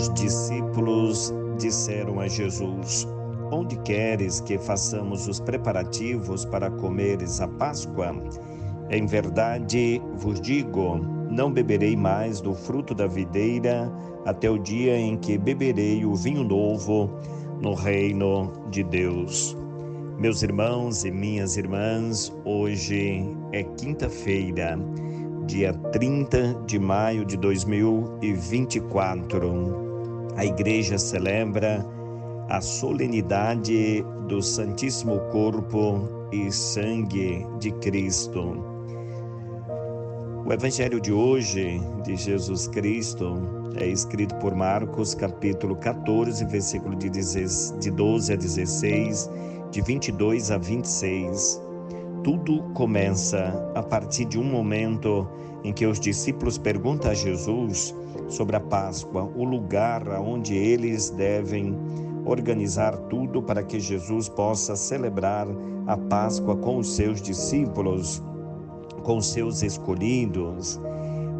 Os discípulos disseram a Jesus: Onde queres que façamos os preparativos para comeres a Páscoa? Em verdade vos digo, não beberei mais do fruto da videira até o dia em que beberei o vinho novo no reino de Deus. Meus irmãos e minhas irmãs, hoje é quinta-feira, dia 30 de maio de 2024. A Igreja celebra a solenidade do Santíssimo Corpo e Sangue de Cristo. O Evangelho de hoje, de Jesus Cristo, é escrito por Marcos, capítulo 14, versículo de 12 a 16, de 22 a 26. Tudo começa a partir de um momento em que os discípulos perguntam a Jesus sobre a Páscoa, o lugar onde eles devem organizar tudo para que Jesus possa celebrar a Páscoa com os seus discípulos, com os seus escolhidos.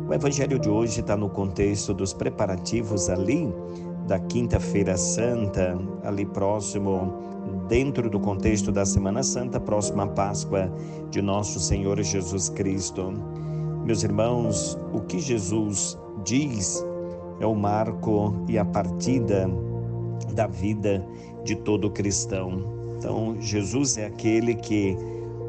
O Evangelho de hoje está no contexto dos preparativos ali da Quinta-feira Santa, ali próximo, dentro do contexto da Semana Santa, próxima à Páscoa de nosso Senhor Jesus Cristo. Meus irmãos, o que Jesus diz é o marco e a partida da vida de todo cristão. Então, Jesus é aquele que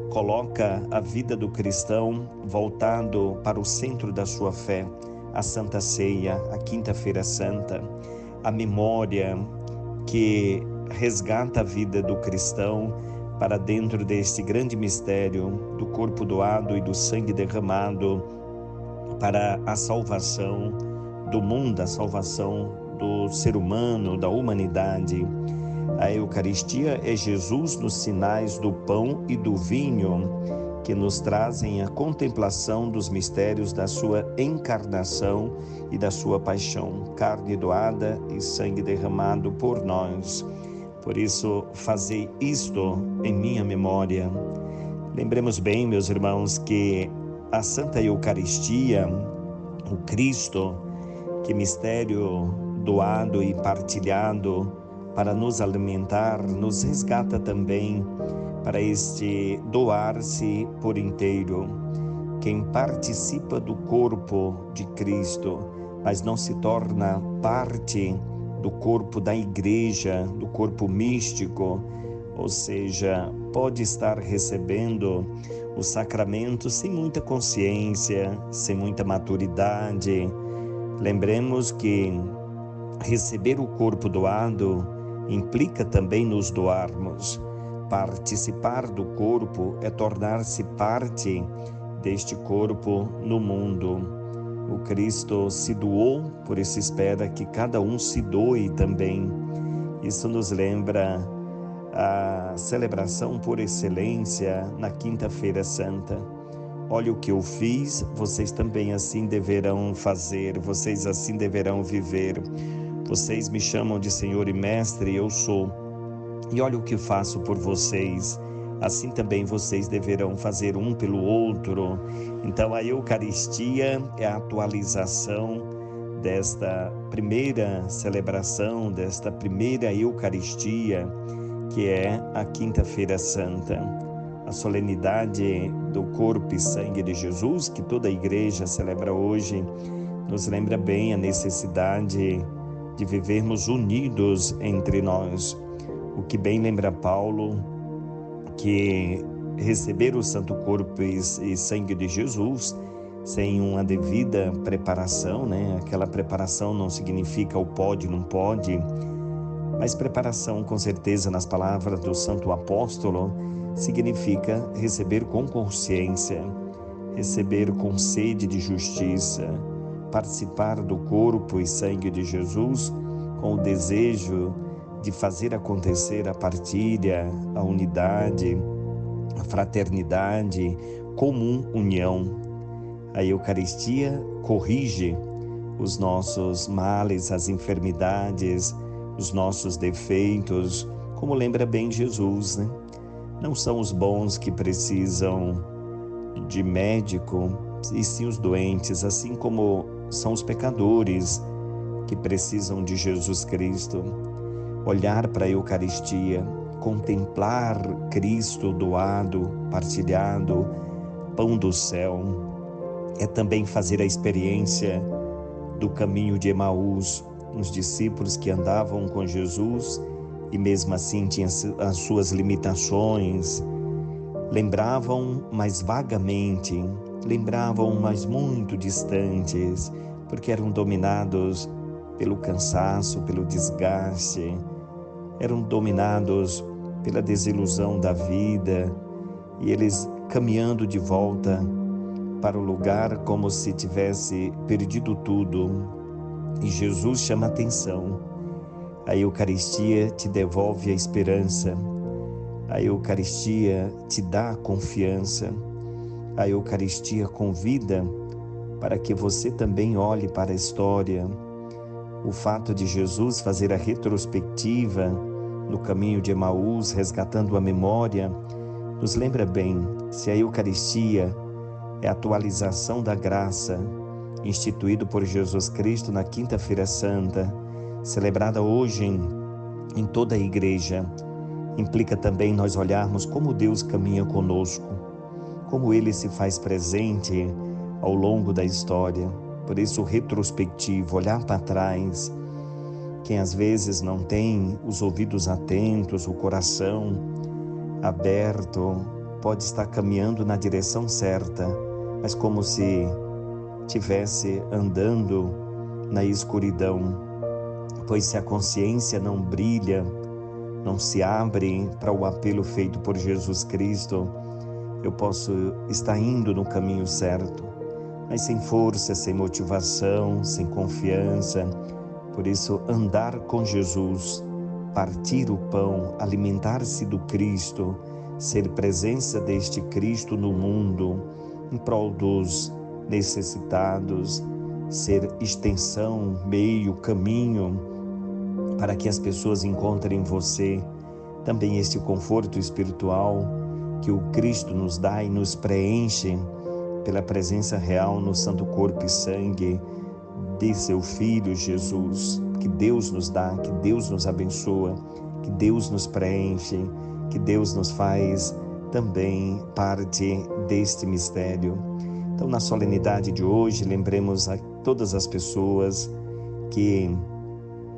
coloca a vida do cristão voltado para o centro da sua fé, a Santa Ceia, a Quinta-feira Santa, a memória que resgata a vida do cristão para dentro deste grande mistério do corpo doado e do sangue derramado para a salvação do mundo, a salvação do ser humano, da humanidade. A Eucaristia é Jesus nos sinais do pão e do vinho, que nos trazem a contemplação dos mistérios da sua encarnação e da sua paixão, carne doada e sangue derramado por nós. Por isso, fazei isto em minha memória. Lembremos bem, meus irmãos, que a Santa Eucaristia, o Cristo, que mistério doado e partilhado para nos alimentar, nos resgata também para este doar-se por inteiro. Quem participa do corpo de Cristo, mas não se torna parte do corpo da Igreja, do corpo místico, ou seja, pode estar recebendo o sacramento sem muita consciência, sem muita maturidade. Lembremos que receber o corpo doado implica também nos doarmos. Participar do corpo é tornar-se parte deste corpo no mundo. O Cristo se doou, por isso espera que cada um se doe também. Isso nos lembra a celebração por excelência na Quinta-feira Santa. Olha o que eu fiz, vocês também assim deverão fazer, vocês assim deverão viver. Vocês me chamam de Senhor e Mestre, eu sou. E olha o que faço por vocês, assim também vocês deverão fazer um pelo outro. Então a Eucaristia é a atualização desta primeira celebração, desta primeira Eucaristia, que é a Quinta-feira Santa. A solenidade do corpo e sangue de Jesus, que toda a Igreja celebra hoje, nos lembra bem a necessidade de vivermos unidos entre nós. O que bem lembra Paulo, que receber o Santo Corpo e Sangue de Jesus sem uma devida preparação, Aquela preparação não significa o pode, não pode, mas preparação, com certeza, nas palavras do Santo Apóstolo, significa receber com consciência, receber com sede de justiça, participar do corpo e sangue de Jesus com o desejo de fazer acontecer a partilha, a unidade, a fraternidade, comum união. A Eucaristia corrige os nossos males, as enfermidades, os nossos defeitos, como lembra bem Jesus, Não são os bons que precisam de médico, e sim os doentes, assim como são os pecadores que precisam de Jesus Cristo. Olhar para a Eucaristia, contemplar Cristo doado, partilhado, pão do céu, é também fazer a experiência do caminho de Emaús, os discípulos que andavam com Jesus e mesmo assim tinham as suas limitações, lembravam mais vagamente, lembravam mais muito distantes, porque eram dominados pelo cansaço, pelo desgaste, eram dominados pela desilusão da vida, e eles caminhando de volta para o lugar como se tivesse perdido tudo. E Jesus chama a atenção. A Eucaristia te devolve a esperança, a Eucaristia te dá a confiança, a Eucaristia convida para que você também olhe para a história. O fato de Jesus fazer a retrospectiva no caminho de Emaús, resgatando a memória, nos lembra bem, se a Eucaristia é a atualização da graça, instituído por Jesus Cristo na Quinta-feira Santa, celebrada hoje em toda a Igreja, implica também nós olharmos como Deus caminha conosco, como Ele se faz presente ao longo da história. Por isso, retrospectivo, olhar para trás. Quem às vezes não tem os ouvidos atentos, o coração aberto, pode estar caminhando na direção certa, mas como se estivesse andando na escuridão, pois se a consciência não brilha, não se abre para o apelo feito por Jesus Cristo, eu posso estar indo no caminho certo, mas sem força, sem motivação, sem confiança. Por isso, andar com Jesus, partir o pão, alimentar-se do Cristo, ser presença deste Cristo no mundo, em prol dos necessitados, ser extensão, meio, caminho, para que as pessoas encontrem em você também este conforto espiritual que o Cristo nos dá e nos preenche pela presença real no santo corpo e sangue de seu Filho Jesus, que Deus nos dá, que Deus nos abençoa, que Deus nos preenche, que Deus nos faz também parte deste mistério. Então, na solenidade de hoje, lembremos a todas as pessoas que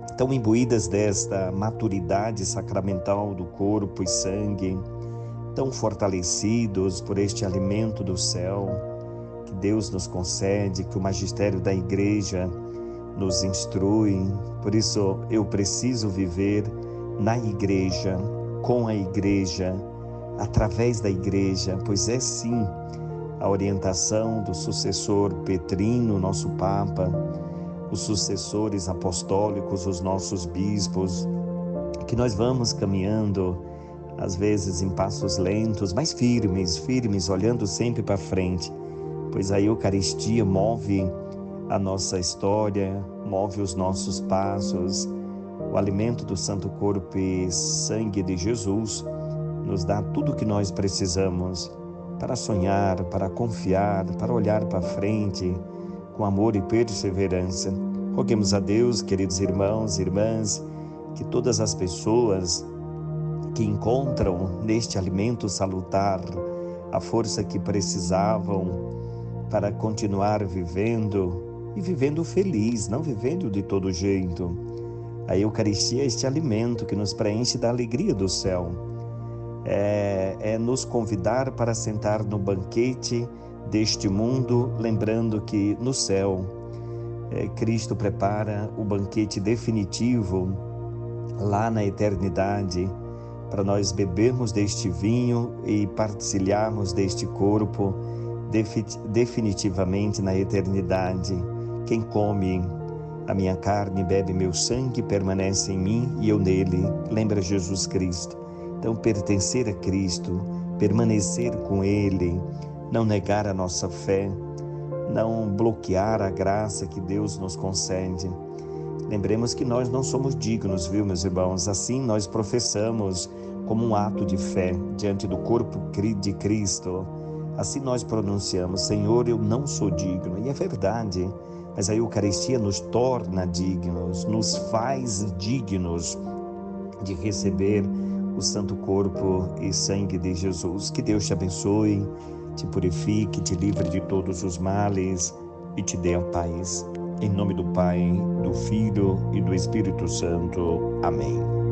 estão imbuídas desta maturidade sacramental do corpo e sangue, tão fortalecidos por este alimento do céu, que Deus nos concede, que o magistério da Igreja nos instrui. Por isso eu preciso viver na Igreja, com a Igreja, através da Igreja, pois é sim a orientação do sucessor Petrino, nosso Papa, os sucessores apostólicos, os nossos bispos, que nós vamos caminhando, às vezes em passos lentos, mas firmes, olhando sempre para frente, pois a Eucaristia move a nossa história, move os nossos passos. O alimento do Santo Corpo e Sangue de Jesus nos dá tudo o que nós precisamos para sonhar, para confiar, para olhar para frente com amor e perseverança. Roguemos a Deus, queridos irmãos e irmãs, que todas as pessoas que encontram neste alimento salutar a força que precisavam para continuar vivendo e vivendo feliz, não vivendo de todo jeito. A Eucaristia é este alimento que nos preenche da alegria do céu. É nos convidar para sentar no banquete deste mundo, lembrando que no céu Cristo prepara o banquete definitivo lá na eternidade, para nós bebermos deste vinho e partilharmos deste corpo definitivamente na eternidade. Quem come a minha carne, bebe meu sangue, permanece em mim e eu nele, lembra Jesus Cristo. Então, pertencer a Cristo, permanecer com Ele, não negar a nossa fé, não bloquear a graça que Deus nos concede. Lembremos que nós não somos dignos, viu, meus irmãos? Assim nós professamos como um ato de fé diante do corpo de Cristo. Assim nós pronunciamos: Senhor, eu não sou digno. E é verdade, mas a Eucaristia nos torna dignos, nos faz dignos de receber o santo corpo e sangue de Jesus. Que Deus te abençoe, te purifique, te livre de todos os males e te dê a paz. Em nome do Pai, do Filho e do Espírito Santo. Amém.